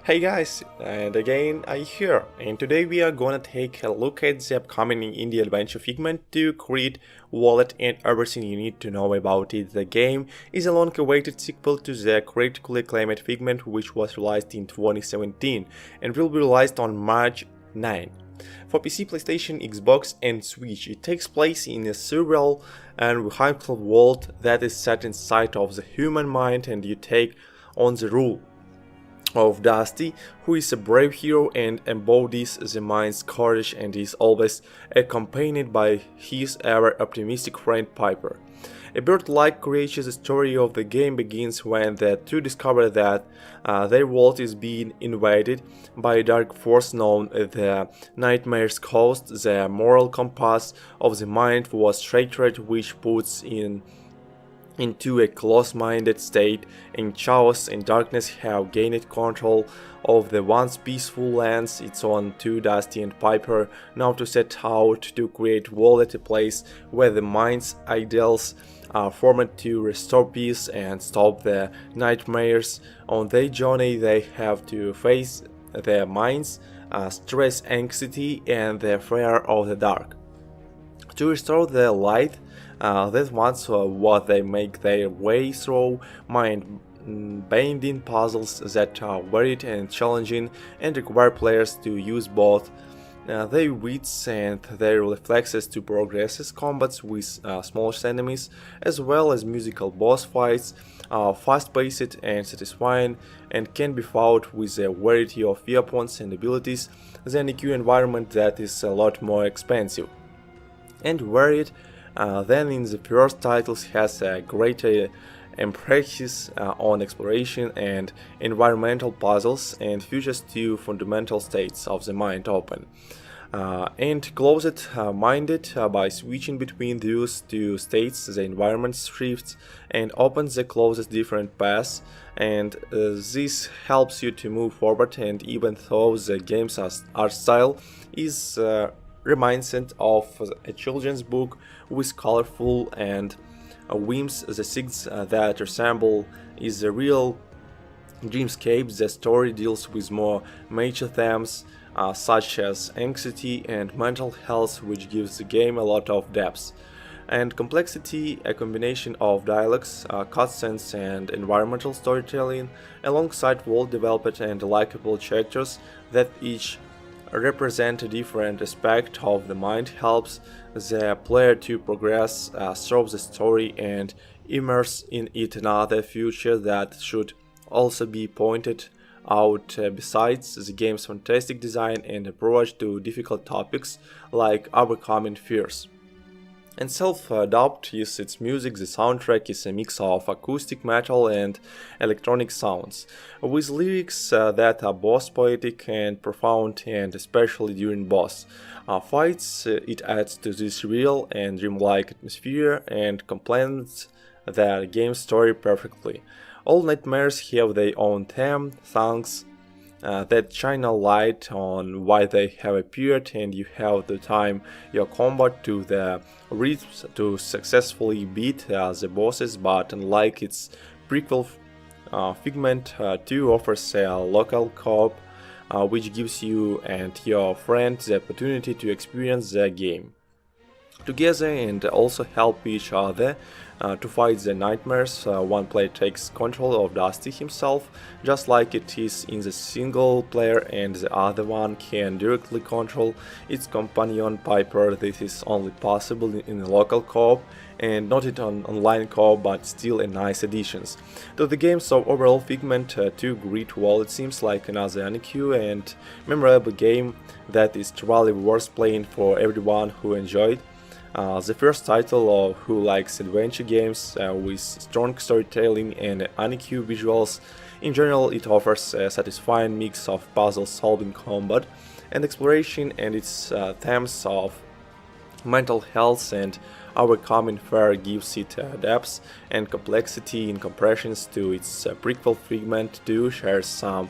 Hey guys, and again I here, and today we are gonna take a look at the upcoming indie adventure Figment to create wallet and everything you need to know about it. The game is a long-awaited sequel to the critically acclaimed Figment, which was released in 2017 and will be released on March 9. For PC, PlayStation, Xbox and Switch, it takes place in a surreal and hyped world that is set inside of the human mind, and you take on the rule of Dusty, who is a brave hero and embodies the mind's courage and is always accompanied by his ever-optimistic friend Piper. A bird-like creature, the story of the game begins when the two discover that their world is being invaded by a dark force known as the Nightmare's Coast. The moral compass of the mind was shattered, which puts into a close-minded state, and chaos and darkness have gained control of the once peaceful lands. It's on to Dusty and Piper now to set out to create Wallet, a place where the mind's ideals are formed to restore peace and stop the nightmares. On their journey they have to face their minds, stress, anxiety and the fear of the dark. To restore the light, that once what they make their way through mind-bending puzzles that are varied and challenging and require players to use both their wits and their reflexes to progress. As combats with smaller enemies as well as musical boss fights are fast-paced and satisfying and can be fought with a variety of weapons and abilities than a queue environment that is a lot more expensive and varied than in the first titles, has a greater emphasis on exploration and environmental puzzles and features two fundamental states of the mind: open and closed-minded. By switching between those two states, the environment shifts and opens the closest different paths, and this helps you to move forward. And even though the game's art style is reminiscent of a children's book with colorful and whims, the scenes that resemble is a real dreamscape. The story deals with more major themes such as anxiety and mental health, which gives the game a lot of depth and complexity. A combination of dialogues, cutscenes and environmental storytelling alongside well-developed and likable characters that each represent a different aspect of the mind helps the player to progress through the story and immerse in it. Another feature that should also be pointed out, besides the game's fantastic design and approach to difficult topics like overcoming fears and self-doubt, is its music. The soundtrack is a mix of acoustic metal and electronic sounds, with lyrics that are both poetic and profound, and especially during boss fights, it adds to this real and dreamlike atmosphere and complements the game's story perfectly. All nightmares have their own theme, songs that shine a light on why they have appeared, and you have to time your combat to the rhythms to successfully beat the bosses. But unlike its prequel, Figment 2 offers a local co-op which gives you and your friend the opportunity to experience the game together and also help each other to fight the nightmares. One player takes control of Dusty himself, just like it is in the single player, and the other one can directly control its companion Piper. This is only possible in a local co-op and not in online co-op, but still a nice addition to the game. So overall, Figment 2 Great Wall, it seems like another unique and memorable game that is truly worth playing for everyone who enjoyed the first title, who likes adventure games with strong storytelling and unique visuals. In general, it offers a satisfying mix of puzzle-solving, combat and exploration, and its themes of mental health and overcoming fear gives it depth and complexity in comparison to its prequel. Figment 2 shares some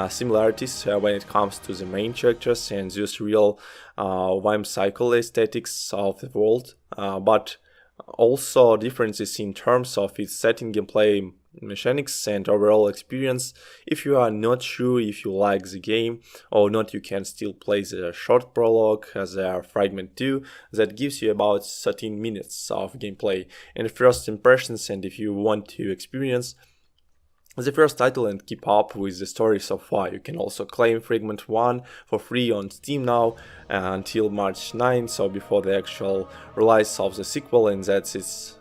similarities when it comes to the main characters and those real whimsical aesthetics of the world, but Also differences in terms of its setting, gameplay mechanics and overall experience. If you are not sure if you like the game or not, you can still play the short prologue as a Fragment 2 that gives you about 13 minutes of gameplay and first impressions. And if you want to experience the first title and keep up with the story so far, you can also claim Fragment 1 for free on Steam now until March 9, so before the actual release of the sequel. And that's it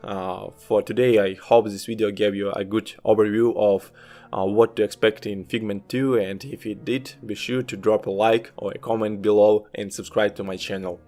for today. I hope this video gave you a good overview of what to expect in Figment 2, and if it did, be sure to drop a like or a comment below and subscribe to my channel.